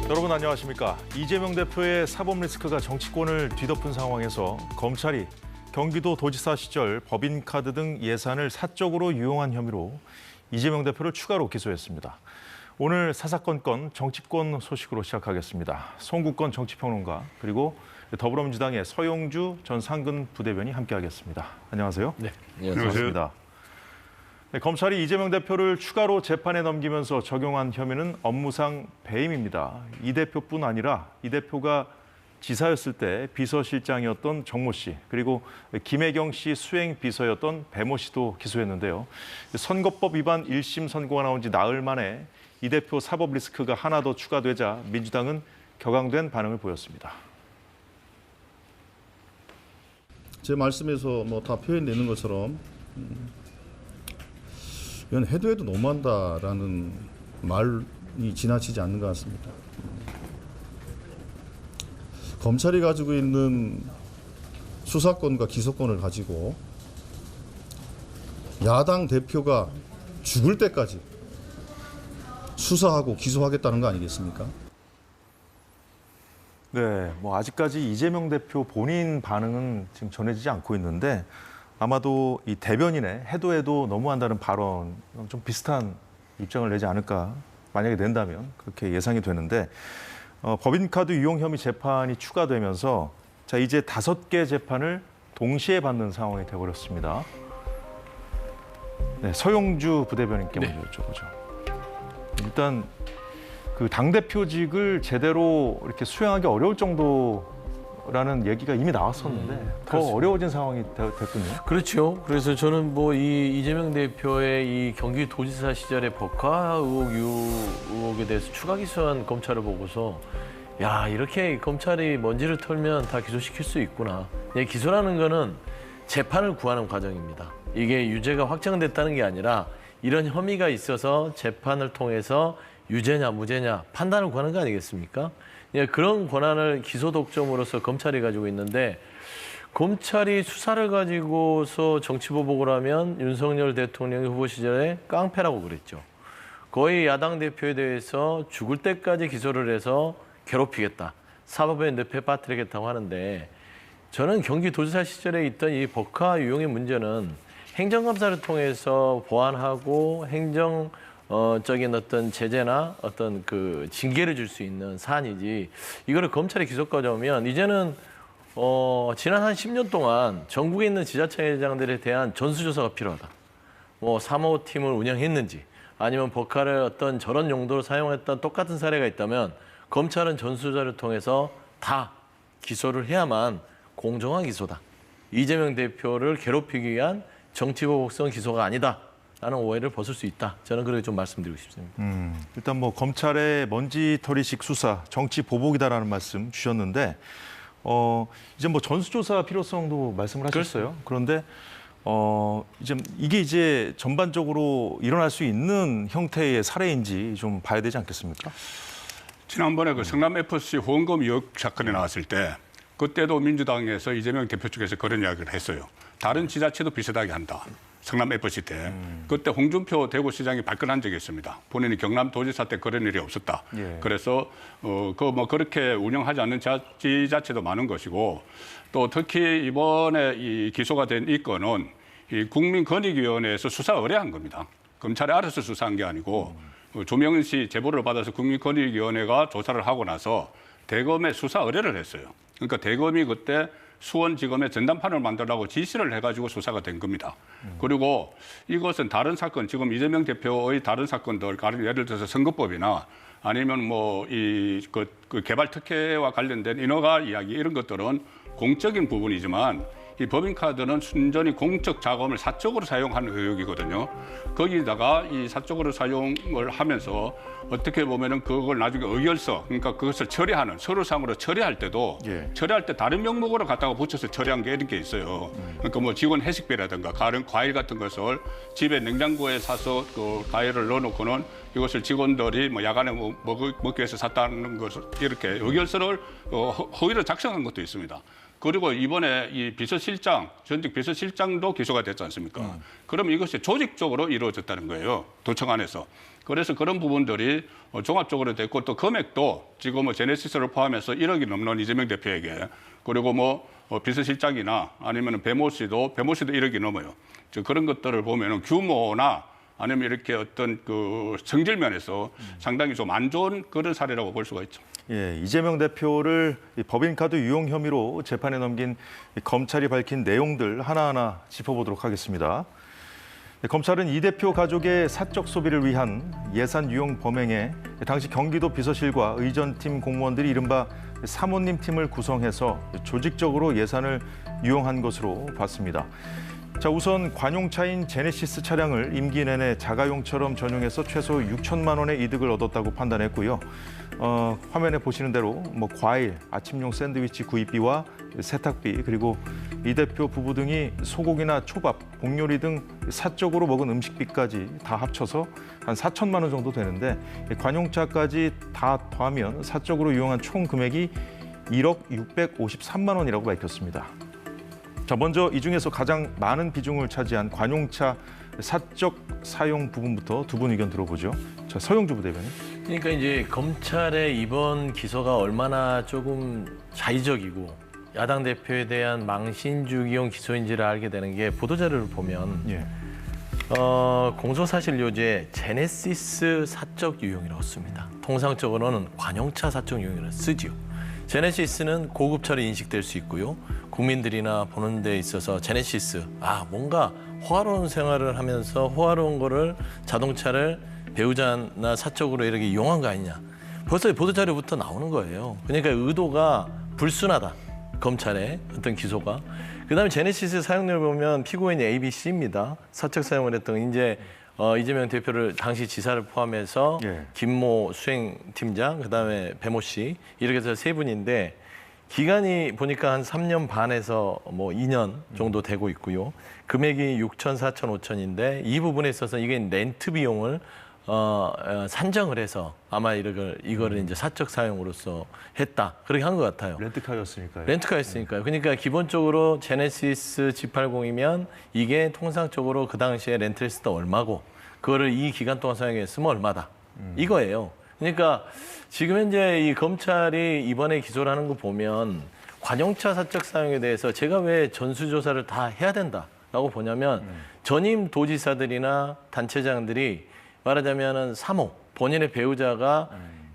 여러분 안녕하십니까? 이재명 대표의 사법 리스크가 정치권을 뒤덮은 상황에서 검찰이 경기도 도지사 시절 법인카드 등 예산을 사적으로 유용한 혐의로 이재명 대표를 추가로 기소했습니다. 오늘 사사건건 정치권 소식으로 시작하겠습니다. 송국건 정치평론가 그리고 더불어민주당의 서용주 전 상근 부대변인이 함께하겠습니다. 안녕하세요. 네, 반갑습니다. 네, 검찰이 이재명 대표를 추가로 재판에 넘기면서 적용한 혐의는 업무상 배임입니다. 이 대표뿐 아니라 이 대표가 지사였을 때 비서실장이었던 정모 씨, 그리고 김혜경 씨 수행 비서였던 배모 씨도 기소했는데요. 선거법 위반 1심 선고가 나온 지 나흘 만에 이 대표 사법 리스크가 하나 더 추가되자 민주당은 격앙된 반응을 보였습니다. 제 말씀에서 다 표현되는 것처럼 이건 해도 너무한다라는 말이 지나치지 않는 것 같습니다. 검찰이 가지고 있는 수사권과 기소권을 가지고 야당 대표가 죽을 때까지 수사하고 기소하겠다는 거 아니겠습니까? 네, 아직까지 이재명 대표 본인 반응은 지금 전해지지 않고 있는데 아마도 이 대변인의 해도 너무한다는 발언 좀 비슷한 입장을 내지 않을까 만약에 낸다면 그렇게 예상이 되는데 법인카드 유용 혐의 재판이 추가되면서 자 이제 5개 재판을 동시에 받는 상황이 되어버렸습니다. 네, 서용주 부대변인께 먼저 여쭤보죠. 일단 그 당대표직을 제대로 이렇게 수행하기 어려울 정도라는 얘기가 이미 나왔었는데 더 그렇습니다. 어려워진 상황이 됐군요. 그렇죠. 그래서 저는 이 이재명 대표의 이 경기도지사 시절의 법카 의혹에 대해서 추가 기소한 검찰을 보고서 야 이렇게 검찰이 먼지를 털면 다 기소시킬 수 있구나. 기소라는 거는 재판을 구하는 과정입니다. 이게 유죄가 확정됐다는 게 아니라 이런 혐의가 있어서 재판을 통해서 유죄냐 무죄냐 판단을 구하는 거 아니겠습니까? 그런 권한을 기소 독점으로서 검찰이 가지고 있는데 검찰이 수사를 가지고서 정치 보복을 하면 윤석열 대통령 후보 시절에 깡패라고 그랬죠. 거의 야당 대표에 대해서 죽을 때까지 기소를 해서 괴롭히겠다. 사법의 늪에 빠뜨리겠다고 하는데 저는 경기도지사 시절에 있던 이 법카 유용의 문제는 행정감사를 통해서 보완하고 행정적인 어떤 제재나 어떤 그 징계를 줄 수 있는 사안이지 이거를 검찰에 기소까지 오면 이제는 지난 한 10년 동안 전국에 있는 지자체장들에 대한 전수조사가 필요하다. 사모팀을 운영했는지 아니면 법카를 어떤 저런 용도로 사용했던 똑같은 사례가 있다면 검찰은 전수조사를 통해서 다 기소를 해야만 공정한 기소다. 이재명 대표를 괴롭히기 위한 정치보복성 기소가 아니다. 라는 오해를 벗을 수 있다. 저는 그렇게 좀 말씀드리고 싶습니다. 일단 검찰의 먼지털이식 수사, 정치 보복이다라는 말씀 주셨는데 이제 전수조사 필요성도 말씀을 하셨어요. 그런데 이게 전반적으로 일어날 수 있는 형태의 사례인지 좀 봐야 되지 않겠습니까? 지난번에 그 성남 FC 후원금 의혹 사건이 나왔을 때 그때도 민주당에서 이재명 대표 측에서 그런 이야기를 했어요. 다른 지자체도 비슷하게 한다. 성남 FC 때. 그때 홍준표 대구시장이 발끈한 적이 있습니다. 본인이 경남도지사 때 그런 일이 없었다. 예. 그래서 그렇게 운영하지 않는 지자체도 많은 것이고 또 특히 이번에 이 기소가 된 이 건은 이 국민권익위원회에서 수사 의뢰한 겁니다. 검찰이 알아서 수사한 게 아니고 조명은 씨 제보를 받아서 국민권익위원회가 조사를 하고 나서 대검에 수사 의뢰를 했어요. 그러니까 대검이 그때 수원지검에 전담판을 만들라고 지시를 해가지고 수사가 된 겁니다. 그리고 이것은 다른 사건, 지금 이재명 대표의 다른 사건들, 예를 들어서 선거법이나 아니면 그 개발 특혜와 관련된 인허가 이야기 이런 것들은 공적인 부분이지만 이 법인카드는 순전히 공적 자금을 사적으로 사용하는 의혹이거든요. 거기다가 이 사적으로 사용을 하면서 어떻게 보면은 그걸 나중에 의결서, 그러니까 그것을 처리하는 서류상으로 처리할 때도 예. 처리할 때 다른 명목으로 갖다가 붙여서 처리한 게 이런 게 있어요. 그러니까 뭐 직원 회식비라든가 다른 과일 같은 것을 집에 냉장고에 사서 그 과일을 넣어놓고는 이것을 직원들이 뭐 야간에 먹기 위해서 샀다는 것을 이렇게 의결서를 허위로 작성한 것도 있습니다. 그리고 이번에 이 비서실장, 전직 비서실장도 기소가 됐지 않습니까? 그럼 이것이 조직적으로 이루어졌다는 거예요. 도청 안에서. 그래서 그런 부분들이 종합적으로 됐고 또 금액도 지금 뭐 제네시스를 포함해서 1억이 넘는 이재명 대표에게 그리고 뭐 비서실장이나 아니면 배모 씨도 1억이 넘어요. 그런 것들을 보면은 규모나 아니면 이렇게 어떤 그 성질 면에서 상당히 좀 안 좋은 그런 사례라고 볼 수가 있죠. 예, 이재명 대표를 이 법인카드 유용 혐의로 재판에 넘긴 검찰이 밝힌 내용들 하나하나 짚어보도록 하겠습니다. 검찰은 이 대표 가족의 사적 소비를 위한 예산 유용 범행에 당시 경기도 비서실과 의전팀 공무원들이 이른바 사모님 팀을 구성해서 조직적으로 예산을 유용한 것으로 봤습니다. 자, 우선 관용차인 제네시스 차량을 임기 내내 자가용처럼 전용해서 최소 6천만 원의 이득을 얻었다고 판단했고요. 화면에 보시는 대로 뭐 과일, 아침용 샌드위치 구입비와 세탁비 그리고 이 대표 부부 등이 소고기나 초밥, 복요리 등 사적으로 먹은 음식비까지 다 합쳐서 한 4천만 원 정도 되는데 관용차까지 다 더하면 사적으로 이용한 총 금액이 1억 653만 원이라고 밝혔습니다. 자, 먼저 이 중에서 가장 많은 비중을 차지한 관용차 사적 사용 부분부터 두 분 의견 들어보죠. 자, 서영주 부대변인. 그러니까 이제 검찰의 이번 기소가 얼마나 조금 자의적이고 야당 대표에 대한 망신주기용 기소인지를 알게 되는 게 보도자료를 보면 예. 공소사실료제 제네시스 사적 유용이라고 씁니다. 통상적으로는 관용차 사적 유용이라고 쓰지요. 제네시스는 고급차로 인식될 수 있고요. 국민들이나 보는 데 있어서 제네시스, 뭔가 호화로운 생활을 하면서 호화로운 거를 자동차를 배우자나 사적으로 이렇게 이용한 거 아니냐. 벌써 보도자료부터 나오는 거예요. 그러니까 의도가 불순하다. 검찰의 어떤 기소가. 그다음에 제네시스 사용료를 보면 피고인이 A, B, C입니다. 사적 사용을 했던 이제 이재명 대표를 당시 지사를 포함해서 예. 김모 수행팀장, 그다음에 배모 씨 이렇게 해서 세 분인데 기간이 보니까 한 3년 반에서 뭐 2년 정도 되고 있고요. 금액이 6천, 4천, 5천인데 이 부분에 있어서 이게 렌트 비용을 산정을 해서 아마 이거를 이제 사적 사용으로서 했다. 그렇게 한 것 같아요. 렌트카였으니까요. 렌트카였으니까요. 그러니까 기본적으로 제네시스 G80이면 이게 통상적으로 그 당시에 렌트했을 때 얼마고 그거를 이 기간 동안 사용했으면 얼마다. 이거예요. 그러니까 지금 현재 이 검찰이 이번에 기소를 하는 거 보면 관용차 사적 사용에 대해서 제가 왜 전수조사를 다 해야 된다라고 보냐면 전임 도지사들이나 단체장들이 말하자면은 사모, 본인의 배우자가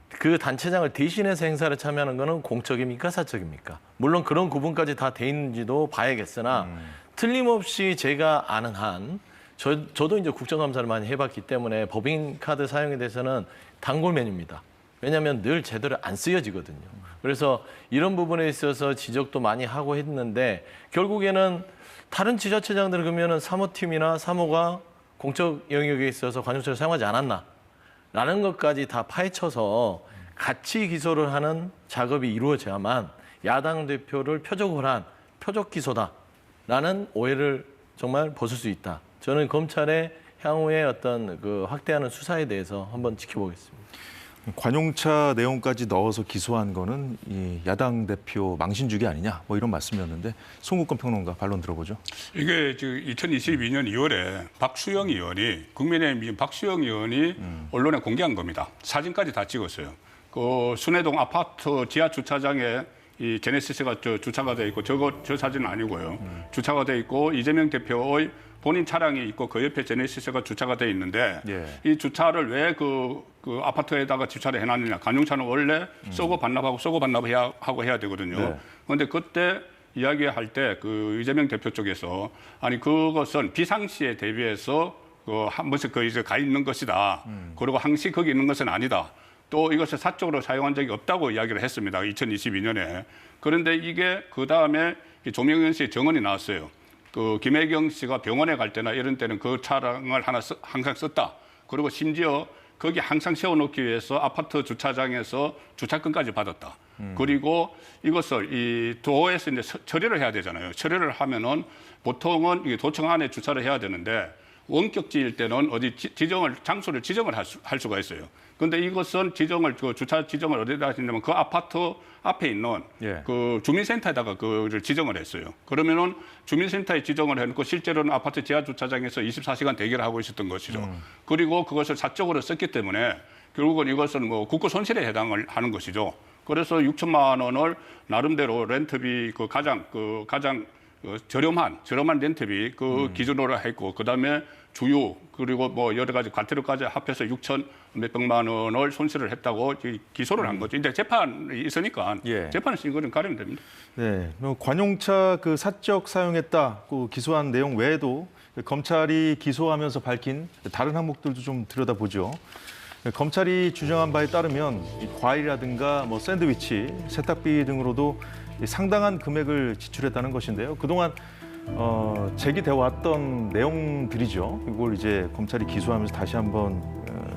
그 단체장을 대신해서 행사를 참여하는 거는 공적입니까, 사적입니까? 물론 그런 구분까지 다 돼 있는지도 봐야겠으나 틀림없이 제가 아는 한 저도 이제 국정감사를 많이 해봤기 때문에 법인카드 사용에 대해서는 단골 메뉴입니다. 왜냐하면 늘 제대로 안 쓰여지거든요. 그래서 이런 부분에 있어서 지적도 많이 하고 했는데 결국에는 다른 지자체장들은 그러면은 사모팀이나 사모가 공적 영역에 있어서 관용차를 사용하지 않았나? 라는 것까지 다 파헤쳐서 같이 기소를 하는 작업이 이루어져야만 야당 대표를 표적을 한 표적 기소다라는 오해를 정말 벗을 수 있다. 저는 검찰의 향후의 어떤 그 확대하는 수사에 대해서 한번 지켜보겠습니다. 관용차 내용까지 넣어서 기소한 거는 이 야당 대표 망신주기 아니냐 뭐 이런 말씀이었는데 송국권 평론가 반론 들어보죠. 이게 지금 2022년 2월에 박수영 의원이 국민의힘 박수영 의원이 언론에 공개한 겁니다. 사진까지 다 찍었어요. 그 순회동 아파트 지하 주차장에 이 제네시스가 주차가 돼 있고 저 사진은 아니고요. 주차가 돼 있고 이재명 대표의 본인 차량이 있고 그 옆에 제네시스가 주차가 돼 있는데 예. 이 주차를 왜 그 아파트에다가 주차를 해놨느냐. 관용차는 원래 쏘고 반납하고 해야 되거든요. 네. 그런데 그때 이야기할 때 그 이재명 대표 쪽에서 아니 그것은 비상시에 대비해서 한 번씩 이제 가 있는 것이다. 그리고 항시 거기 있는 것은 아니다. 또 이것을 사적으로 사용한 적이 없다고 이야기를 했습니다. 2022년에. 그런데 이게 그 다음에 이 조명현 씨의 증언이 나왔어요. 그 김혜경 씨가 병원에 갈 때나 이런 때는 그 차량을 항상 썼다. 그리고 심지어 거기 항상 세워놓기 위해서 아파트 주차장에서 주차권까지 받았다. 그리고 이것을 이 도에서 이제 처리를 해야 되잖아요. 처리를 하면은 보통은 이게 도청 안에 주차를 해야 되는데 원격지일 때는 어디 장소를 지정을 할 수가 있어요. 그런데 이것은 그 주차 지정을 어디다 하시냐면 그 아파트 앞에 있는 예. 그 주민센터에다가 그를 지정을 했어요. 그러면은 주민센터에 지정을 해놓고 실제로는 아파트 지하 주차장에서 24시간 대기를 하고 있었던 것이죠. 그리고 그것을 사적으로 썼기 때문에 결국은 이것은 뭐 국고 손실에 해당을 하는 것이죠. 그래서 6천만 원을 나름대로 렌트비 가장 저렴한 렌트비 기준으로 했고, 그다음에 주유 그리고 뭐 여러 가지 과태료까지 합해서 6천 몇백만 원을 손실을 했다고 기소를 한 거죠. 이제 재판이 있으니까 예. 재판에서 이거는 가리면 됩니다. 네, 관용차 그 사적 사용했다 그 기소한 내용 외에도 검찰이 기소하면서 밝힌 다른 항목들도 좀 들여다보죠. 검찰이 주장한 바에 따르면 이 과일이라든가 뭐 샌드위치, 세탁비 등으로도 상당한 금액을 지출했다는 것인데요. 그동안 제기되어 왔던 내용들이죠. 이걸 이제 검찰이 기소하면서 다시 한번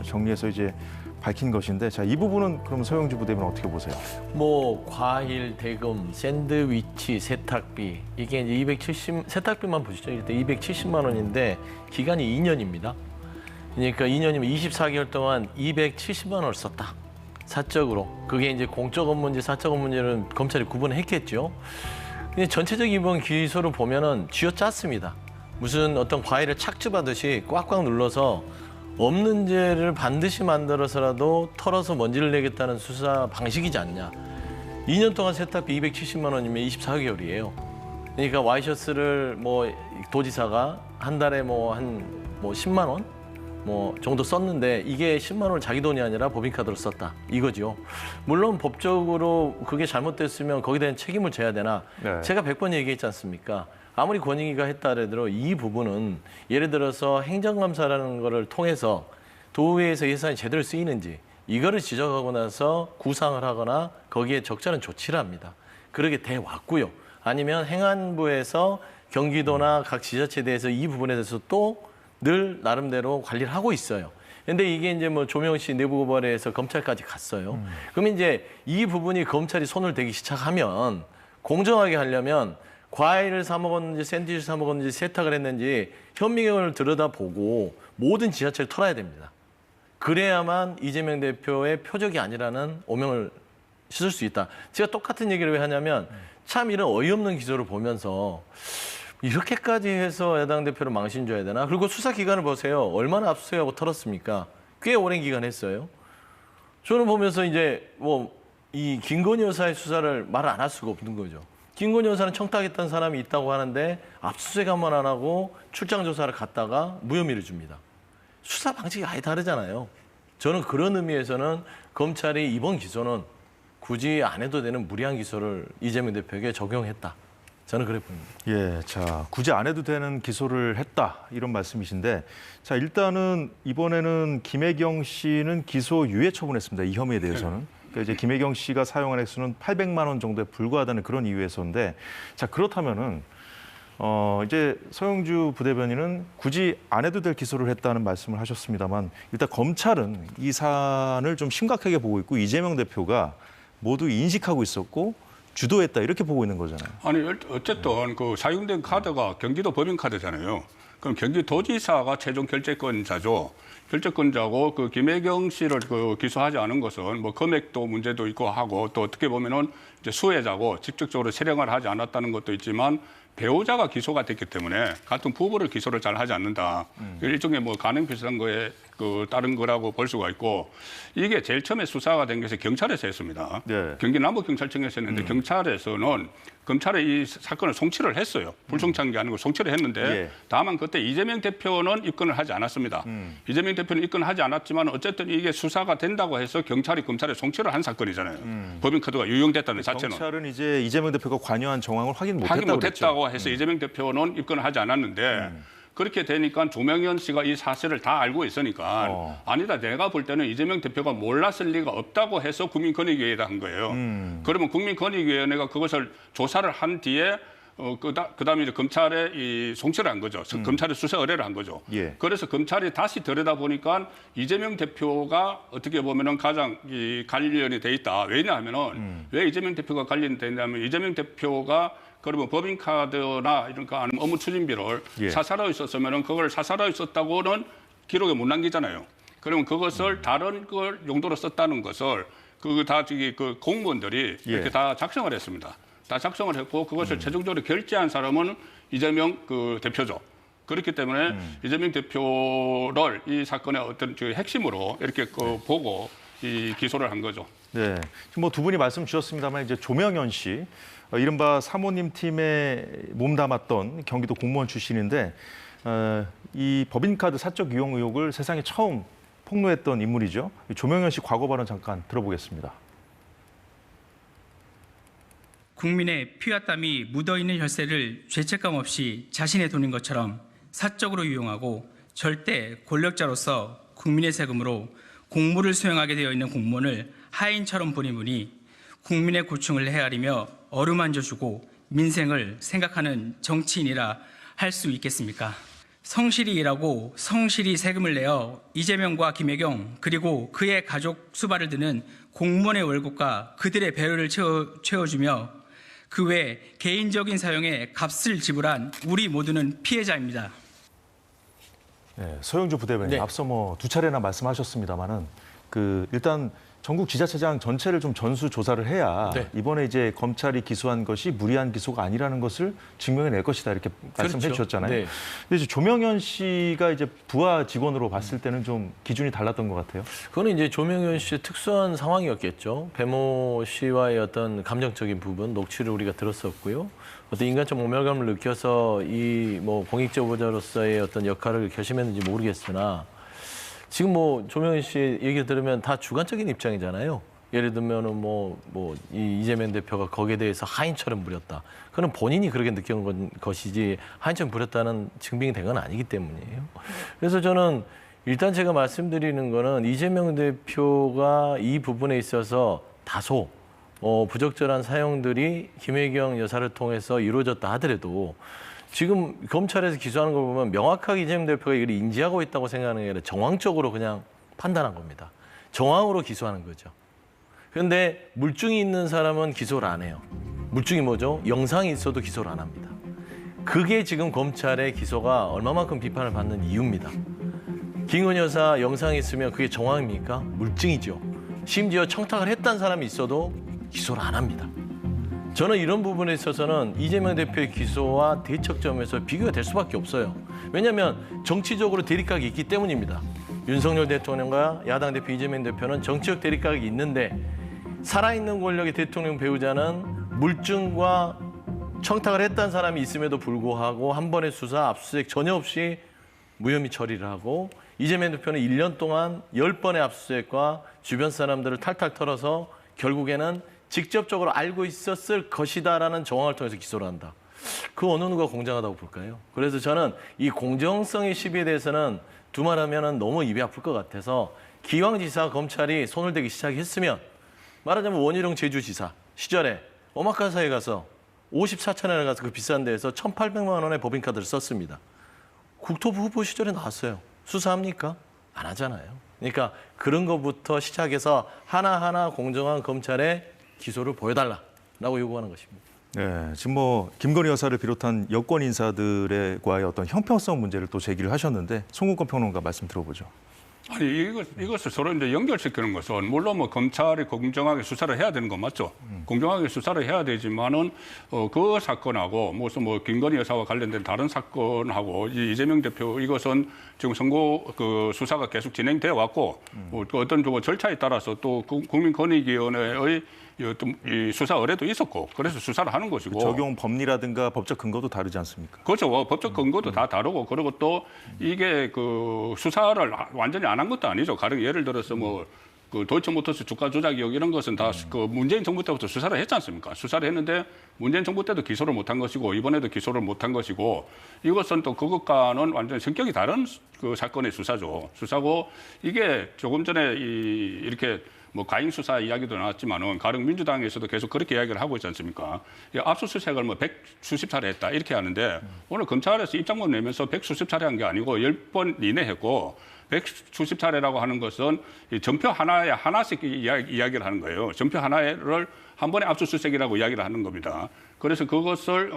정리해서 이제 밝힌 것인데, 자, 이 부분은 그럼 서영주 부대변인 어떻게 보세요? 뭐 과일, 대금, 샌드위치, 세탁비 이게 이제 세탁비만 보시죠. 이때 270만 원인데 기간이 2년입니다. 그러니까 2년이면 24개월 동안 270만 원을 썼다. 사적으로. 그게 이제 공적 업무인지 사적 업무인지는 검찰이 구분했겠죠. 근데 전체적인 이번 기소를 보면은 쥐어짰습니다. 무슨 어떤 과일을 착즙하듯이 꽉꽉 눌러서 없는 죄를 반드시 만들어서라도 털어서 먼지를 내겠다는 수사 방식이지 않냐. 2년 동안 세탁비 270만 원이면 24개월이에요. 그러니까 와이셔츠를 뭐 도지사가 한 달에 뭐 10만 원? 뭐 정도 썼는데 이게 10만 원을 자기 돈이 아니라 법인카드로 썼다 이거죠. 물론 법적으로 그게 잘못됐으면 거기에 대한 책임을 져야 되나. 네. 제가 100번 얘기했지 않습니까? 아무리 권익위가 했다 하더라도 이 부분은 예를 들어서 행정감사라는 거를 통해서 도의회에서 예산이 제대로 쓰이는지 이거를 지적하고 나서 구상을 하거나 거기에 적절한 조치를 합니다. 그러게 돼 왔고요. 아니면 행안부에서 경기도나 각 지자체에 대해서 이 부분에 대해서 또 늘 나름대로 관리를 하고 있어요. 근데 이게 이제 뭐 조명 씨 내부 고발에 해서 검찰까지 갔어요. 그럼 이제 이 부분이 검찰이 손을 대기 시작하면 공정하게 하려면 과일을 사 먹었는지 샌드위치를 사 먹었는지 세탁을 했는지 현미경을 들여다보고 모든 지자체를 털어야 됩니다. 그래야만 이재명 대표의 표적이 아니라는 오명을 씻을 수 있다. 제가 똑같은 얘기를 왜 하냐면 참 이런 어이없는 기소를 보면서 이렇게까지 해서 야당 대표를 망신 줘야 되나? 그리고 수사 기간을 보세요. 얼마나 압수수색하고 털었습니까? 꽤 오랜 기간 했어요. 저는 보면서 이제 뭐 이 김건희 여사의 수사를 말을 안 할 수가 없는 거죠. 김건희 여사는 청탁했던 사람이 있다고 하는데 압수수색 한 번 안 하고 출장 조사를 갔다가 무혐의를 줍니다. 수사 방식이 아예 다르잖아요. 저는 그런 의미에서는 검찰이 이번 기소는 굳이 안 해도 되는 무리한 기소를 이재명 대표에게 적용했다. 저는 그래 봅니다. 예, 자, 굳이 안 해도 되는 기소를 했다 이런 말씀이신데, 자, 일단은 이번에는 김혜경 씨는 기소 유예 처분했습니다. 이 혐의에 대해서는. 그러니까 이제 김혜경 씨가 사용한 액수는 800만 원 정도에 불과하다는 그런 이유에서인데, 자, 그렇다면은 이제 서영주 부대변인은 굳이 안 해도 될 기소를 했다는 말씀을 하셨습니다만, 일단 검찰은 이 사안을 좀 심각하게 보고 있고 이재명 대표가 모두 인식하고 있었고 주도했다 이렇게 보고 있는 거잖아요. 아니 어쨌든 그 사용된 카드가 경기도 법인카드잖아요. 그럼 경기도지사가 최종 결재권자죠. 결재권자고 그 김혜경 씨를 기소하지 않은 것은 뭐 금액도 문제도 있고 하고 또 어떻게 보면은 이제 수혜자고 직접적으로 실행을 하지 않았다는 것도 있지만 배우자가 기소가 됐기 때문에 같은 부부를 기소를 잘 하지 않는다. 일종의 뭐 가능 비슷한 거에 다른 거라고 볼 수가 있고, 이게 제일 처음에 수사가 된 것이 경찰에서 했습니다. 네. 경기 남부경찰청에서 했는데 경찰에서는 검찰에 이 사건을 송치를 했어요. 불송치한 게 아니고 송치를 했는데 예. 다만 그때 이재명 대표는 입건을 하지 않았습니다. 이재명 대표는 입건을 하지 않았지만 어쨌든 이게 수사가 된다고 해서 경찰이 검찰에 송치를 한 사건이잖아요. 법인카드가 유용됐다는 자체는. 경찰은 이제 이재명 대표가 관여한 정황을 확인 확인 못했다고 그랬죠. 못했다고 해서 이재명 대표는 입건을 하지 않았는데 그렇게 되니까 조명현 씨가 이 사실을 다 알고 있으니까 아니다, 내가 볼 때는 이재명 대표가 몰랐을 리가 없다고 해서 국민권익위원회에 한 거예요. 그러면 국민권익위원회가 그것을 조사를 한 뒤에 그다음에 이제 검찰에 이 송치를 한 거죠. 검찰에 수사 의뢰를 한 거죠. 예. 그래서 검찰이 다시 들여다 보니까 이재명 대표가 어떻게 보면은 가장 이 관련이 돼 있다. 왜냐하면은 왜 이재명 대표가 관련이 돼 있냐면 이재명 대표가 그러면 법인카드나 이런 거 아니면 업무 추진비를 예. 사살하고 있었으면은 그걸 사살하고 있었다고는 기록에 못 남기잖아요. 그러면 그것을 다른 걸 용도로 썼다는 것을 그 공무원들이 예. 이렇게 다 작성을 했습니다. 다 작성을 했고 그것을 최종적으로 결제한 사람은 이재명 그 대표죠. 그렇기 때문에 이재명 대표를 이 사건의 어떤 핵심으로 이렇게 보고 이 기소를 한 거죠. 네, 지금 뭐 두 분이 말씀 주셨습니다만 이제 조명현 씨, 이른바 사모님 팀에 몸담았던 경기도 공무원 출신인데 이 법인카드 사적 유용 의혹을 세상에 처음 폭로했던 인물이죠. 조명현 씨 과거 발언 잠깐 들어보겠습니다. 국민의 피와 땀이 묻어있는 혈세를 죄책감 없이 자신의 돈인 것처럼 사적으로 유용하고 절대 권력자로서 국민의 세금으로 공무를 수행하게 되어 있는 공무원을 하인처럼 보는 분이 국민의 고충을 헤아리며 어루만져주고 민생을 생각하는 정치인이라 할 수 있겠습니까? 성실히 일하고 성실히 세금을 내어 이재명과 김혜경 그리고 그의 가족 수발을 드는 공무원의 월급과 그들의 배려를 채워주며 그 외 개인적인 사용에 값을 지불한 우리 모두는 피해자입니다. 네, 서영주 부대변인 네. 앞서 뭐 두 차례나 말씀하셨습니다만은 일단 전국 지자체장 전체를 좀 전수 조사를 해야 네. 이번에 이제 검찰이 기소한 것이 무리한 기소가 아니라는 것을 증명해낼 것이다 이렇게 말씀해 그렇죠. 주셨잖아요. 네. 근데 이제 조명현 씨가 이제 부하 직원으로 봤을 때는 좀 기준이 달랐던 것 같아요. 그거는 이제 조명현 씨의 특수한 상황이었겠죠. 배모 씨와의 어떤 감정적인 부분, 녹취를 우리가 들었었고요. 어떤 인간적 모멸감을 느껴서 이 뭐 공익제보자로서의 어떤 역할을 결심했는지 모르겠으나 지금 뭐 조명현 씨 얘기 들으면 다 주관적인 입장이잖아요. 예를 들면은 이 이재명 대표가 거기에 대해서 하인처럼 부렸다. 그건 본인이 그렇게 느낀 것이지 하인처럼 부렸다는 증빙이 된 건 아니기 때문이에요. 그래서 저는 일단 제가 말씀드리는 거는 이재명 대표가 이 부분에 있어서 다소 부적절한 사용들이 김혜경 여사를 통해서 이루어졌다 하더라도 지금 검찰에서 기소하는 걸 보면 명확하게 이재명 대표가 이걸 인지하고 있다고 생각하는 게 아니라 정황적으로 그냥 판단한 겁니다. 정황으로 기소하는 거죠. 그런데 물증이 있는 사람은 기소를 안 해요. 물증이 뭐죠? 영상이 있어도 기소를 안 합니다. 그게 지금 검찰의 기소가 얼마만큼 비판을 받는 이유입니다. 김건희 여사 영상이 있으면 그게 정황입니까? 물증이죠. 심지어 청탁을 했다는 사람이 있어도 기소를 안 합니다. 저는 이런 부분에 있어서는 이재명 대표의 기소와 대척점에서 비교가 될 수밖에 없어요. 왜냐하면 정치적으로 대립각이 있기 때문입니다. 윤석열 대통령과 야당 대표 이재명 대표는 정치적 대립각이 있는데 살아있는 권력의 대통령 배우자는 물증과 청탁을 했다는 사람이 있음에도 불구하고 한 번의 수사, 압수수색 전혀 없이 무혐의 처리를 하고 이재명 대표는 1년 동안 10번의 압수수색과 주변 사람들을 탈탈 털어서 결국에는 직접적으로 알고 있었을 것이다라는 정황을 통해서 기소를 한다. 그 어느 누가 공정하다고 볼까요? 그래서 저는 이 공정성의 시비에 대해서는 두말하면 너무 입이 아플 것 같아서 기왕지사 검찰이 손을 대기 시작했으면 말하자면 원희룡 제주지사 시절에 오마카세에 가서 54천원에 가서 그 비싼 데에서 1,800만 원의 법인카드를 썼습니다. 국토부 후보 시절에 나왔어요. 수사합니까? 안 하잖아요. 그러니까 그런 것부터 시작해서 하나하나 공정한 검찰의 기소를 보여달라라고 요구하는 것입니다. 네, 지금 뭐 김건희 여사를 비롯한 여권 인사들과의 어떤 형평성 문제를 또 제기를 하셨는데 송국권 평론가 말씀 들어보죠. 아니 이것을 서로 이제 연결시키는 것은 물론 뭐 검찰이 공정하게 수사를 해야 되는 건 맞죠. 공정하게 수사를 해야 되지만은 그 사건하고 무슨 뭐 김건희 여사와 관련된 다른 사건하고 이재명 대표 이것은 지금 선고 그 수사가 계속 진행되어 왔고 그 어떤 절차에 따라서 또 국민권익위원회의 이 수사 의뢰도 있었고 그래서 수사를 하는 것이고 적용 법리라든가 법적 근거도 다르지 않습니까? 그렇죠. 법적 근거도 다 다르고 그리고 또 이게 그 수사를 완전히 안 한 것도 아니죠. 가령 예를 들어서 뭐 그 도이치모터스 주가 조작 의혹 이런 것은 다 그 문재인 정부 때부터 수사를 했지 않습니까? 수사를 했는데 문재인 정부 때도 기소를 못한 것이고 이번에도 기소를 못한 것이고 이것은 또 그것과는 완전 성격이 다른 그 사건의 수사죠. 수사고 이게 조금 전에 이렇게 뭐 가인 수사 이야기도 나왔지만은 가령 민주당에서도 계속 그렇게 이야기를 하고 있지 않습니까? 압수수색을 뭐 100수십 차례 했다 이렇게 하는데 오늘 검찰에서 입장문 내면서 100수십 차례 한 게 아니고 10번 이내 했고 100수십 차례라고 하는 것은 이 전표 하나에 하나씩 이야기를 하는 거예요. 전표 하나를 한 번에 압수수색이라고 이야기를 하는 겁니다. 그래서 그것을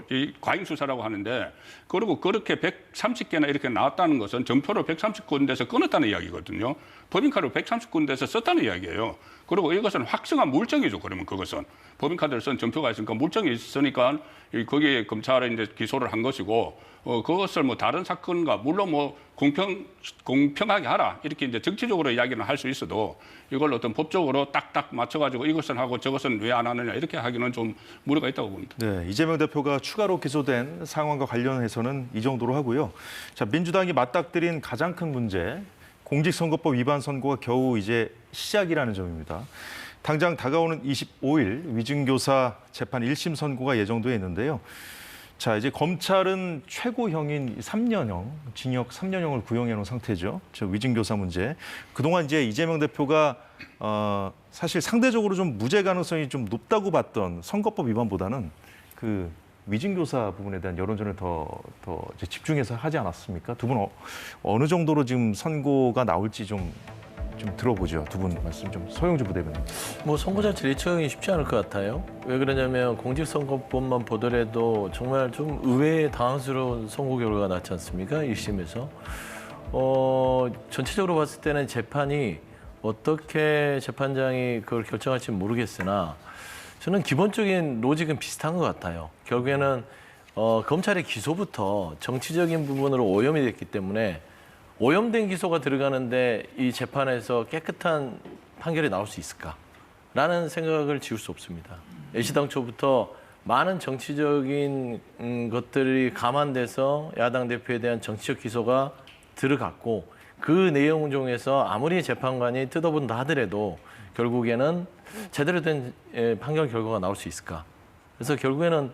이 과잉 수사라고 하는데 그리고 그렇게 130개나 이렇게 나왔다는 것은 전표를 130군데에서 끊었다는 이야기거든요. 법인카드를 130군데에서 썼다는 이야기예요. 그리고 이것은 확정한 물증이죠. 그러면 그것은 법인카드를 쓴 전표가 있으니까 물증이 있으니까 거기에 검찰에 이제 기소를 한 것이고 그것을 뭐 다른 사건과 물론 뭐 공평하게 하라 이렇게 이제 정치적으로 이야기는 할 수 있어도 이걸 어떤 법적으로 딱딱 맞춰가지고 이것은 하고 저것은 왜 안 하느냐 이렇게 하기는 좀 무리가 있다고 봅니다. 네, 이재명 대표가 추가로 기소된 상황과 관련해서는 이 정도로 하고요. 자, 민주당이 맞닥뜨린 가장 큰 문제, 공직선거법 위반 선고가 겨우 이제 시작이라는 점입니다. 당장 다가오는 25일 위증교사 재판 1심 선고가 예정돼 있는데요. 자, 이제 검찰은 최고형인 3년형, 징역 3년형을 구형해 놓은 상태죠. 저 위증교사 문제. 그동안 이제 이재명 대표가 사실 상대적으로 좀 무죄 가능성이 좀 높다고 봤던 선거법 위반보다는 그 위증교사 부분에 대한 여론전을 더 이제 집중해서 하지 않았습니까? 두 분 어느 정도로 지금 선고가 나올지 좀 들어보죠. 두 분 말씀 좀 서영주 부대변인. 뭐 선고 자체 예측하기 쉽지 않을 것 같아요. 왜 그러냐면 공직선거법만 보더라도 정말 좀 의외의 당황스러운 선고 결과가 났지 않습니까? 1심에서. 전체적으로 봤을 때는 재판이 어떻게 재판장이 그걸 결정할지 모르겠으나 저는 기본적인 로직은 비슷한 것 같아요. 결국에는 검찰의 기소부터 정치적인 부분으로 오염이 됐기 때문에 오염된 기소가 들어가는데 이 재판에서 깨끗한 판결이 나올 수 있을까라는 생각을 지울 수 없습니다. 애시당초부터 많은 정치적인 것들이 감안돼서 야당 대표에 대한 정치적 기소가 들어갔고 그 내용 중에서 아무리 재판관이 뜯어본다 하더라도 결국에는 제대로 된 판결 결과가 나올 수 있을까? 그래서 결국에는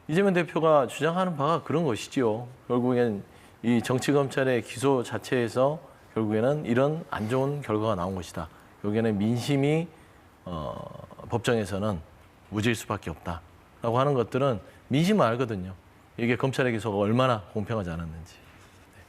이재명 대표가 주장하는 바가 그런 것이지요. 결국엔 이 정치검찰의 기소 자체에서 결국에는 이런 안 좋은 결과가 나온 것이다. 여기에는 민심이 법정에서는 무죄일 수밖에 없다라고 하는 것들은 민심은 알거든요. 이게 검찰의 기소가 얼마나 공평하지 않았는지.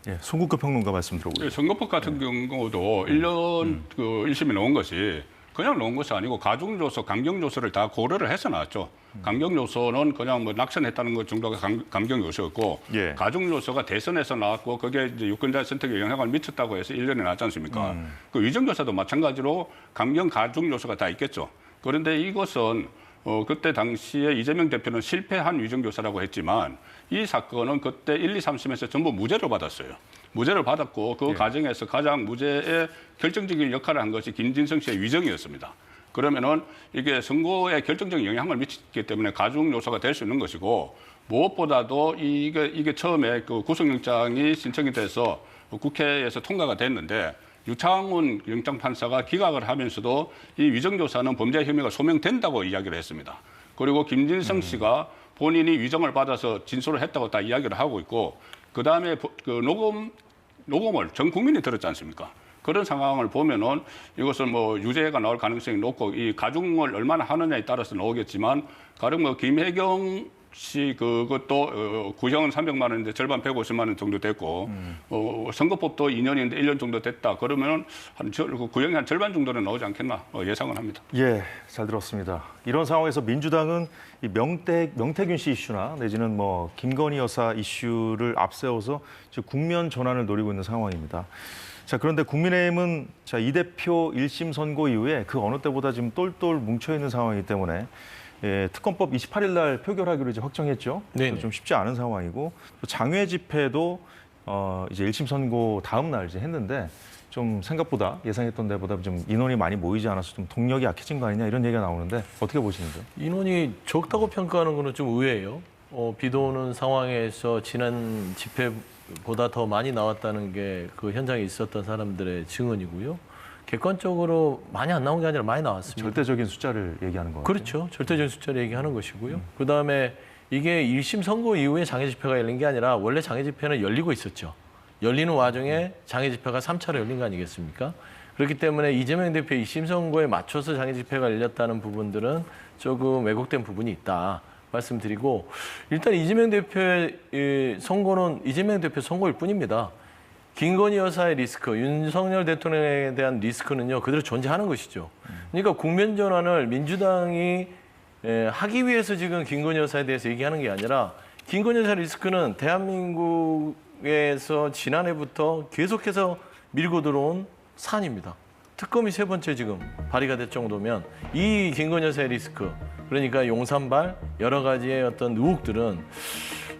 예, 송국급 평론가 말씀 들어보죠. 선거법 같은 경우도 1년 그 1심이 나온 것이 그냥 나온 것이 아니고 가중요소, 감경요소를 다 고려를 해서 나왔죠. 감경요소는 그냥 뭐 낙선했다는 것 정도가 감경요소였고 예. 가중요소가 대선에서 나왔고 그게 이제 유권자 선택에 영향을 미쳤다고 해서 1년에 나왔지 않습니까? 그 위정교사도 마찬가지로 감경 가중요소가 다 있겠죠. 그런데 이것은 그때 당시에 이재명 대표는 실패한 위정교사라고 했지만 이 사건은 그때 1, 2, 3심에서 전부 무죄를 받았어요. 무죄를 받았고 그 과정에서 가장 무죄의 결정적인 역할을 한 것이 김진성 씨의 위정이었습니다. 그러면은 이게 선거에 결정적인 영향을 미치기 때문에 가중 요소가 될 수 있는 것이고 무엇보다도 이게 처음에 그 구속영장이 신청이 돼서 국회에서 통과가 됐는데 유창훈 영장판사가 기각을 하면서도 이 위정교사는 범죄 혐의가 소명된다고 이야기를 했습니다. 그리고 김진성 씨가 본인이 위정을 받아서 진술을 했다고 다 이야기를 하고 있고 그다음에 그 녹음을 전 국민이 들었지 않습니까? 그런 상황을 보면은 이것은 뭐 유죄가 나올 가능성이 높고 이 가중을 얼마나 하느냐에 따라서 나오겠지만 가령 뭐 김혜경 씨 그것도 구형은 300만 원인데 절반 150만 원 정도 됐고 선거법도 2년인데 1년 정도 됐다. 그러면 구형이 한 절반 정도는 나오지 않겠나 예상을 합니다. 예, 잘 들었습니다. 이런 상황에서 민주당은 이 명태균 씨 이슈나 내지는 뭐 김건희 여사 이슈를 앞세워서 지금 국면 전환을 노리고 있는 상황입니다. 자, 그런데 국민의힘은 이 대표 1심 선고 이후에 그 어느 때보다 지금 똘똘 뭉쳐 있는 상황이기 때문에 특검법 28일 날 표결하기로 이제 확정했죠. 좀 쉽지 않은 상황이고 또 장외 집회도 이제 1심 선고 다음 날 이제 했는데 좀 생각보다 예상했던 데보다 좀 인원이 많이 모이지 않아서 좀 동력이 약해진 거 아니냐 이런 얘기가 나오는데 어떻게 보시는지요? 인원이 적다고 평가하는 거는 좀 의외예요. 비도 오는 상황에서 지난 집회보다 더 많이 나왔다는 게 그 현장에 있었던 사람들의 증언이고요. 객관적으로 많이 안 나온 게 아니라 많이 나왔습니다. 절대적인 숫자를 얘기하는 거죠. 그렇죠. 절대적인 숫자를 얘기하는 것이고요. 그다음에 이게 1심 선고 이후에 장애 집회가 열린 게 아니라 원래 장애 집회는 열리고 있었죠. 열리는 와중에 장애 집회가 3차로 열린 거 아니겠습니까? 그렇기 때문에 이재명 대표 2심 선고에 맞춰서 장애 집회가 열렸다는 부분들은 조금 왜곡된 부분이 있다 말씀드리고, 일단 이재명 대표의 선고는 이재명 대표 선고일 뿐입니다. 김건희 여사의 리스크, 윤석열 대통령에 대한 리스크는요 그대로 존재하는 것이죠. 그러니까 국면 전환을 민주당이 하기 위해서 지금 김건희 여사에 대해서 얘기하는 게 아니라, 김건희 여사 리스크는 대한민국에서 지난해부터 계속해서 밀고 들어온 사안입니다. 특검이 3번째 지금 발의가 될 정도면 이 김건희 여사의 리스크, 그러니까 용산발 여러 가지의 어떤 의혹들은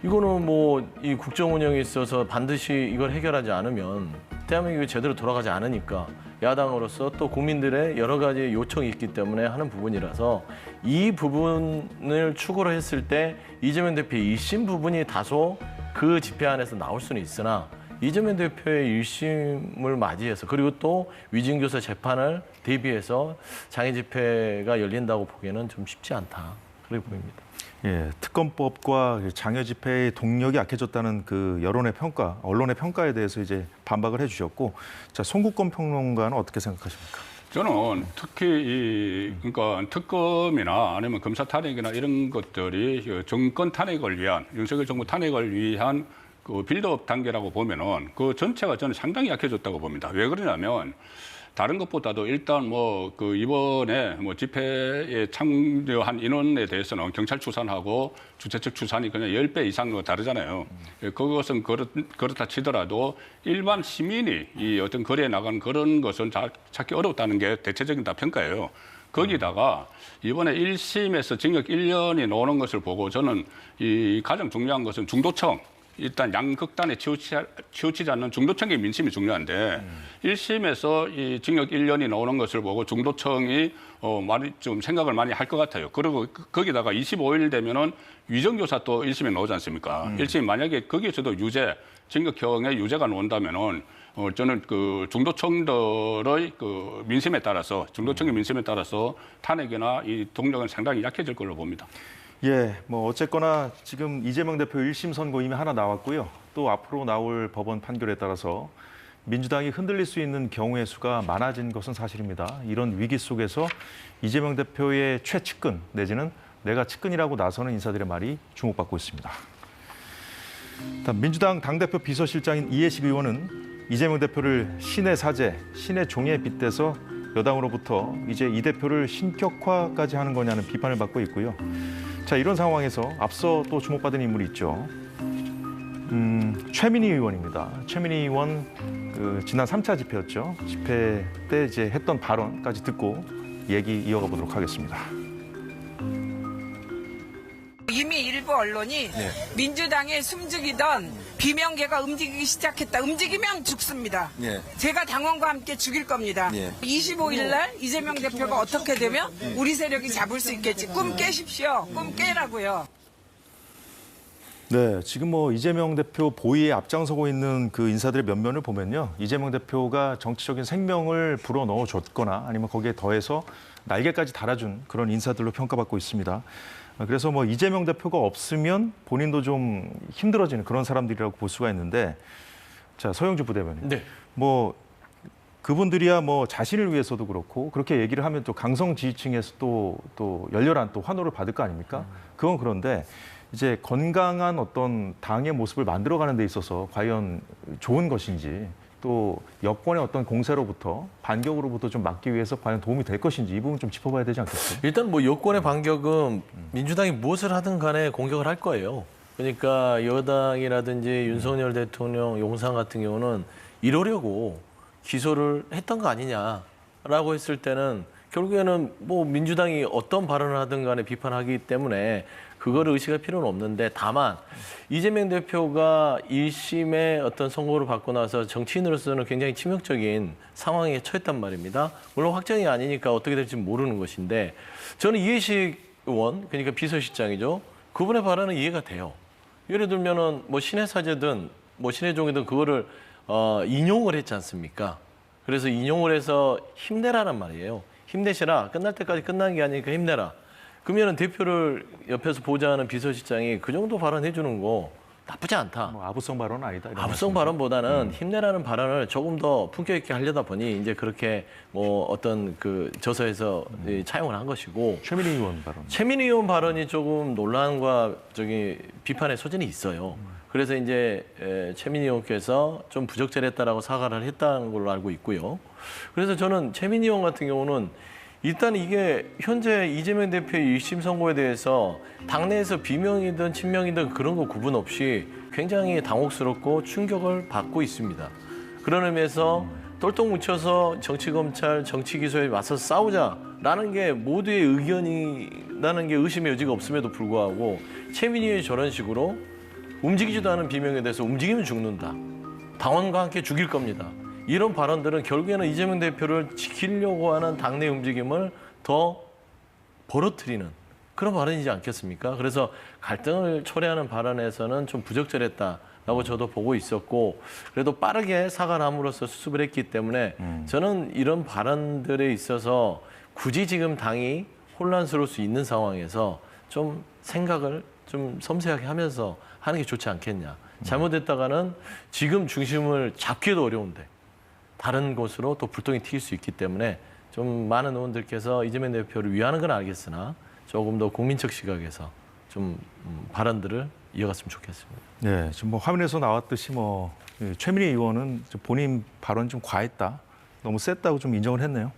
이거는 뭐 이 국정 운영에 있어서 반드시 이걸 해결하지 않으면 대한민국이 제대로 돌아가지 않으니까 야당으로서 또 국민들의 여러 가지 요청이 있기 때문에 하는 부분이라서, 이 부분을 추구로 했을 때 이재명 대표의 1심 부분이 다소 그 집회 안에서 나올 수는 있으나, 이재명 대표의 1심을 맞이해서 그리고 또 위증교사 재판을 대비해서 장애 집회가 열린다고 보기에는 좀 쉽지 않다, 그렇게 보입니다. 예, 특검법과 장애 집회의 동력이 약해졌다는 그 여론의 평가, 언론의 평가에 대해서 이제 반박을 해주셨고, 자, 송국권 평론가는 어떻게 생각하십니까? 저는 특히 그러니까 특검이나 아니면 검사 탄핵이나 이런 것들이 정권 탄핵을 위한, 윤석열 정부 탄핵을 위한 그 빌드업 단계라고 보면은 그 전체가 저는 상당히 약해졌다고 봅니다. 왜 그러냐면 다른 것보다도 일단 뭐 그 이번에 뭐 집회에 참여한 인원에 대해서는 경찰 추산하고 주최 측 추산이 그냥 10배 이상 다르잖아요. 그것은 그렇다 치더라도 일반 시민이 이 어떤 거리에 나간 그런 것은 찾기 어렵다는 게 대체적인 다 평가예요. 거기다가 이번에 1심에서 징역 1년이 나오는 것을 보고 저는 이 가장 중요한 것은 중도청, 일단 양극단에 치우치지 않는 중도청의 민심이 중요한데 1심에서 이 징역 1년이 나오는 것을 보고 중도청이 많이 좀 생각을 많이 할 것 같아요. 그리고 거기다가 25일 되면은 위정교사 또 1심에 나오지 않습니까? 1심이 만약에 거기에서도 유죄, 징역형의 유죄가 나온다면은 저는 그 중도청들의 그 민심에 따라서, 중도청의 민심에 따라서 탄핵이나 이 동력은 상당히 약해질 걸로 봅니다. 예, 뭐 어쨌거나 지금 이재명 대표 1심 선고 이미 하나 나왔고요. 또 앞으로 나올 법원 판결에 따라서 민주당이 흔들릴 수 있는 경우의 수가 많아진 것은 사실입니다. 이런 위기 속에서 이재명 대표의 최측근 내지는 내가 측근이라고 나서는 인사들의 말이 주목받고 있습니다. 민주당 당대표 비서실장인 이해식 의원은 이재명 대표를 신의 사제, 신의 종에 빗대서 여당으로부터 이제 이 대표를 신격화까지 하는 거냐는 비판을 받고 있고요. 자, 이런 상황에서 앞서 또 주목받은 인물이 있죠. 최민희 의원입니다. 최민희 의원 그 지난 3차 집회였죠. 집회 때 이제 했던 발언까지 듣고 얘기 이어가 보도록 하겠습니다. 이미 일부 언론이 민주당의 숨죽이던 비명계가 움직이기 시작했다. 움직이면 죽습니다. 제가 당원과 함께 죽일 겁니다. 25일 날 이재명 대표가 어떻게 되면 우리 세력이 잡을 수 있겠지. 꿈 깨십시오. 꿈 깨라고요. 네, 지금 뭐 이재명 대표 보위에 앞장서고 있는 그 인사들의 면면을 보면요. 이재명 대표가 정치적인 생명을 불어넣어 줬거나 아니면 거기에 더해서 날개까지 달아준 그런 인사들로 평가받고 있습니다. 그래서 뭐 이재명 대표가 없으면 본인도 좀 힘들어지는 그런 사람들이라고 볼 수가 있는데, 자, 서영주 부대변인. 네. 뭐 그분들이야 뭐 자신을 위해서도 그렇고 그렇게 얘기를 하면 또 강성 지지층에서 또 열렬한 또 환호를 받을 거 아닙니까? 그건 그런데 이제 건강한 어떤 당의 모습을 만들어가는 데 있어서 과연 좋은 것인지, 또 여권의 어떤 공세로부터 반격으로부터 좀 막기 위해서 과연 도움이 될 것인지 이 부분 좀 짚어봐야 되지 않겠어요? 일단 뭐 여권의 반격은 민주당이 무엇을 하든 간에 공격을 할 거예요. 그러니까 여당이라든지 윤석열 대통령 용산 같은 경우는 이러려고 기소를 했던 거 아니냐라고 했을 때는 결국에는 뭐 민주당이 어떤 발언을 하든 간에 비판하기 때문에 그거를 의식할 필요는 없는데, 다만 이재명 대표가 1심의 어떤 선고를 받고 나서 정치인으로서는 굉장히 치명적인 상황에 처했단 말입니다. 물론 확정이 아니니까 어떻게 될지 모르는 것인데, 저는 이해식 의원, 그러니까 비서실장이죠. 그분의 발언은 이해가 돼요. 예를 들면은 뭐 신의 사제든 뭐 신의 종이든 그거를 인용을 했지 않습니까? 그래서 인용을 해서 힘내라는 말이에요. 힘내시라. 끝날 때까지 끝난 게 아니니까 힘내라. 그러면 대표를 옆에서 보좌하는 비서실장이 그 정도 발언해 주는 거 나쁘지 않다. 뭐 아부성 발언은 아니다. 이런 아부성 말씀이죠. 발언보다는 힘내라는 발언을 조금 더 품격 있게 하려다 보니 이제 그렇게 뭐 어떤 그 저서에서 차용을 한 것이고 최민희 의원 발언. 최민희 의원 발언이 조금 논란과 비판의 소진이 있어요. 그래서 이제 최민희 의원께서 좀 부적절했다라고 사과를 했다는 걸로 알고 있고요. 그래서 저는 최민희 의원 같은 경우는 일단 이게 현재 이재명 대표의 1심 선고에 대해서 당내에서 비명이든 친명이든 그런 거 구분 없이 굉장히 당혹스럽고 충격을 받고 있습니다. 그런 의미에서 똘똘 뭉쳐서 정치검찰, 정치기소에 맞서 싸우자라는 게 모두의 의견이라는 게 의심의 여지가 없음에도 불구하고 최민희의 저런 식으로 움직이지도 않은 비명에 대해서 움직이면 죽는다. 당원과 함께 죽일 겁니다. 이런 발언들은 결국에는 이재명 대표를 지키려고 하는 당내 움직임을 더 벌어뜨리는 그런 발언이지 않겠습니까? 그래서 갈등을 초래하는 발언에서는 좀 부적절했다라고 저도 보고 있었고 그래도 빠르게 사과를 함으로써 수습을 했기 때문에 저는 이런 발언들에 있어서 굳이 지금 당이 혼란스러울 수 있는 상황에서 좀 생각을 좀 섬세하게 하면서 하는 게 좋지 않겠냐. 잘못했다가는 지금 중심을 잡기도 어려운데 다른 곳으로 또 불똥이 튀길 수 있기 때문에 좀 많은 의원들께서 이재명 대표를 위하는 건 알겠으나 조금 더 국민적 시각에서 좀 발언들을 이어갔으면 좋겠습니다. 네, 지금 뭐 화면에서 나왔듯이 최민희 의원은 본인 발언 좀 과했다, 너무 셌다고 좀 인정을 했네요.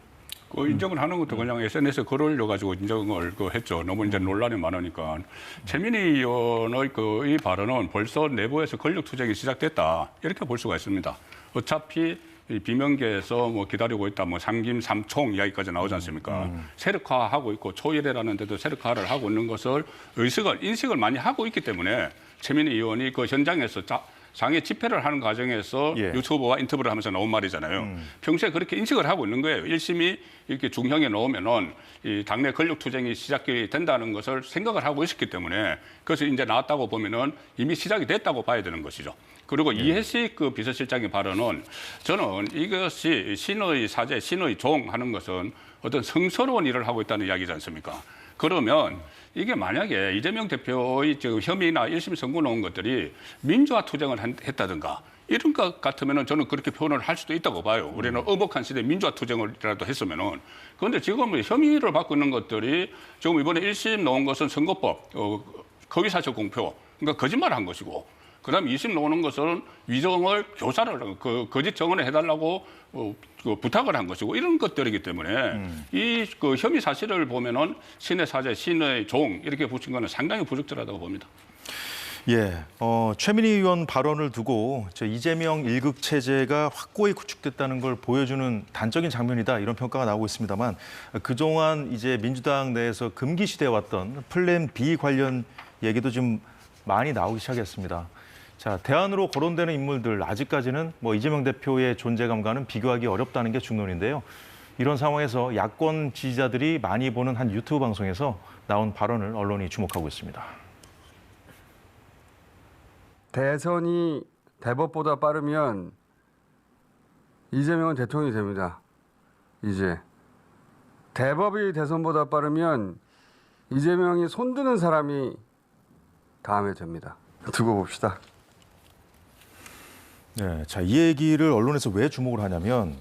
그 인정을 하는 것도 그냥 SNS에 글 올려가지고 인정을 했죠. 너무 이제 논란이 많으니까. 최민희 의원의 이 발언은 벌써 내부에서 권력투쟁이 시작됐다. 이렇게 볼 수가 있습니다. 어차피 이 비명계에서 뭐 기다리고 있다, 뭐 삼김 삼총 이야기까지 나오지 않습니까? 세력화하고 있고 초일회라는 데도 세력화를 하고 있는 것을 인식을 많이 하고 있기 때문에 최민희 의원이 그 현장에서 장애 집회를 하는 과정에서 예. 유튜버와 인터뷰를 하면서 나온 말이잖아요. 평소에 그렇게 인식을 하고 있는 거예요. 1심이 이렇게 중형에 넣으면은 이 당내 권력 투쟁이 시작이 된다는 것을 생각을 하고 있었기 때문에 그것이 이제 나왔다고 보면은 이미 시작이 됐다고 봐야 되는 것이죠. 그리고 이해식 그 비서실장의 발언은 저는 이것이 신의 사제, 신의 종 하는 것은 어떤 성스러운 일을 하고 있다는 이야기지 않습니까? 그러면 이게 만약에 이재명 대표의 혐의나 1심 선고 나온 것들이 민주화 투쟁을 했다든가 이런 것 같으면 저는 그렇게 표현을 할 수도 있다고 봐요. 우리는 엄혹한 시대에 민주화 투쟁을이라도 했으면은. 그런데 지금 혐의를 받고 있는 것들이 지금 이번에 1심 나온 것은 선거법, 거기사실 공표, 그러니까 거짓말을 한 것이고 그다음에 2심 나오는 것은 위정을 교사를 거짓 정언을 해달라고 부탁을 한 것이고 이런 것들이기 때문에 이 혐의 사실을 보면은 신의 사제, 신의 종 이렇게 붙인 거는 상당히 부적절하다고 봅니다. 예, 최민희 의원 발언을 두고 이재명 1급 체제가 확고히 구축됐다는 걸 보여주는 단적인 장면이다 이런 평가가 나오고 있습니다만 그동안 이제 민주당 내에서 금기시돼 왔던 플랜 B 관련 얘기도 좀 많이 나오기 시작했습니다. 자, 대안으로 거론되는 인물들 아직까지는 이재명 대표의 존재감과는 비교하기 어렵다는 게 중론인데요. 이런 상황에서 야권 지지자들이 많이 보는 한 유튜브 방송에서 나온 발언을 언론이 주목하고 있습니다. 대선이 대법보다 빠르면 이재명은 대통령이 됩니다. 이제 대법이 대선보다 빠르면 이재명이 손드는 사람이 다음에 됩니다. 두고 봅시다. 네, 자, 이 얘기를 언론에서 왜 주목을 하냐면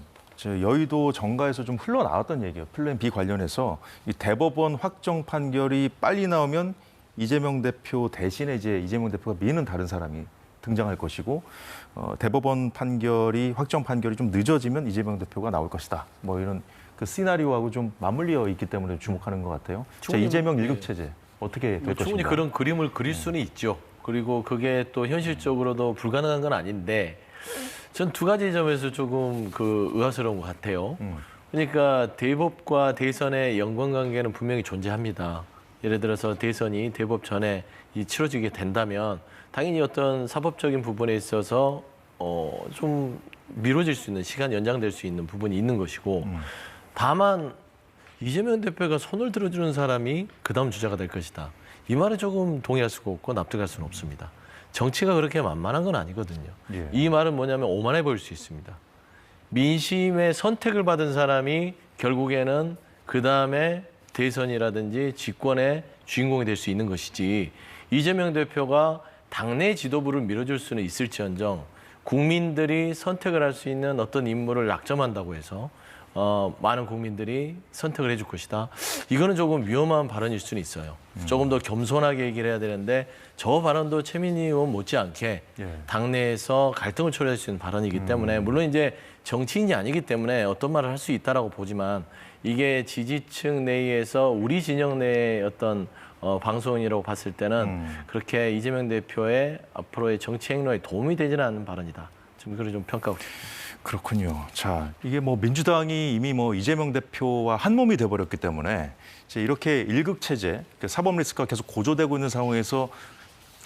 여의도 정가에서 좀 흘러나왔던 얘기예요. 플랜 B 관련해서 이 대법원 확정 판결이 빨리 나오면 이재명 대표 대신에 이제 이재명 대표가 미는 다른 사람이 등장할 것이고 대법원 판결이 확정 판결이 좀 늦어지면 이재명 대표가 나올 것이다. 이런 그 시나리오하고 좀 맞물려 있기 때문에 주목하는 것 같아요. 자, 이재명 1급 체제 어떻게 될 것인가? 충분히 그런 그림을 그릴 수는 있죠. 그리고 그게 또 현실적으로도 불가능한 건 아닌데 전 두 가지 점에서 조금 의아스러운 것 같아요. 그러니까 대법과 대선의 연관관계는 분명히 존재합니다. 예를 들어서 대선이 대법 전에 치러지게 된다면 당연히 어떤 사법적인 부분에 있어서 좀 미뤄질 수 있는 시간 연장될 수 있는 부분이 있는 것이고 다만 이재명 대표가 손을 들어주는 사람이 그다음 주자가 될 것이다. 이 말에 조금 동의할 수가 없고 납득할 수는 없습니다. 정치가 그렇게 만만한 건 아니거든요. 예. 이 말은 뭐냐면 오만해 보일 수 있습니다. 민심의 선택을 받은 사람이 결국에는 그 다음에 대선이라든지 집권의 주인공이 될 수 있는 것이지 이재명 대표가 당내 지도부를 밀어줄 수는 있을지언정 국민들이 선택을 할 수 있는 어떤 인물을 낙점한다고 해서 많은 국민들이 선택을 해줄 것이다. 이거는 조금 위험한 발언일 수는 있어요. 조금 더 겸손하게 얘기를 해야 되는데 저 발언도 최민희 의원 못지않게 당내에서 갈등을 초래할 수 있는 발언이기 때문에 물론 이제 정치인이 아니기 때문에 어떤 말을 할 수 있다라고 보지만 이게 지지층 내에서 우리 진영 내의 어떤 방송이라고 봤을 때는 그렇게 이재명 대표의 앞으로의 정치 행로에 도움이 되지는 않는 발언이다. 지금 그걸 좀 평가하고 싶습니다. 그렇군요. 자, 이게 뭐 민주당이 이미 뭐 이재명 대표와 한 몸이 돼버렸기 때문에 이제 이렇게 일극 체제, 사법 리스크가 계속 고조되고 있는 상황에서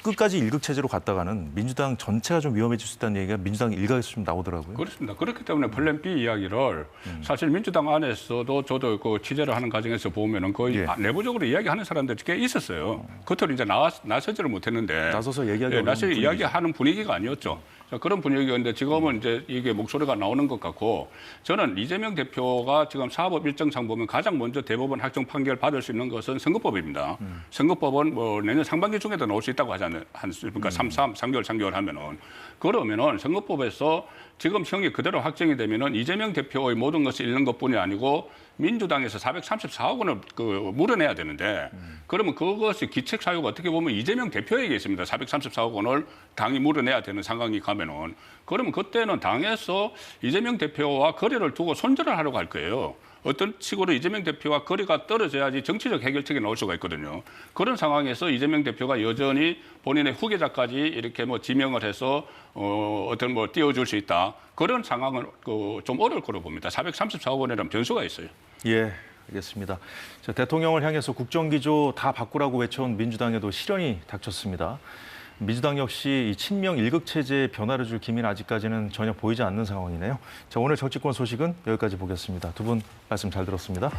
끝까지 일극 체제로 갔다가는 민주당 전체가 좀 위험해질 수 있다는 얘기가 민주당 일각에서 좀 나오더라고요. 그렇습니다. 그렇기 때문에 플랜 B 이야기를 사실 민주당 안에서도 저도 그 취재를 하는 과정에서 보면은 거의 내부적으로 이야기하는 사람들이 꽤 있었어요. 겉으로 이제 나서지를 못했는데 나서서 얘기하기 나서 이야기하는 분위기가 아니었죠. 자, 그런 분위기였는데 지금은 이제 이게 목소리가 나오는 것 같고 저는 이재명 대표가 지금 사법 일정상 보면 가장 먼저 대법원 확정 판결 받을 수 있는 것은 선거법입니다. 선거법은 뭐 내년 상반기 중에도 나올 수 있다고 하지 않습니까? 3개월 하면은. 그러면은 선거법에서 지금 형이 그대로 확정이 되면은 이재명 대표의 모든 것을 잃는 것뿐이 아니고 민주당에서 434억 원을 물어내야 되는데 그러면 그것이 기책 사유가 어떻게 보면 이재명 대표에게 있습니다. 434억 원을 당이 물어내야 되는 상황이 가면은 그러면 그때는 당에서 이재명 대표와 거래를 두고 손절을 하려고 할 거예요. 어떤 식으로 이재명 대표와 거리가 떨어져야지 정치적 해결책이 나올 수가 있거든요. 그런 상황에서 이재명 대표가 여전히 본인의 후계자까지 이렇게 뭐 지명을 해서 어떤 뭐 띄워줄 수 있다. 그런 상황은 좀 어려울 거로 봅니다. 434억 원이라는 변수가 있어요. 예, 알겠습니다. 자, 대통령을 향해서 국정기조 다 바꾸라고 외쳐온 민주당에도 실현이 닥쳤습니다. 민주당 역시 이 친명 일극 체제의 변화를 줄 기미는 아직까지는 전혀 보이지 않는 상황이네요. 자, 오늘 정치권 소식은 여기까지 보겠습니다. 두 분 말씀 잘 들었습니다.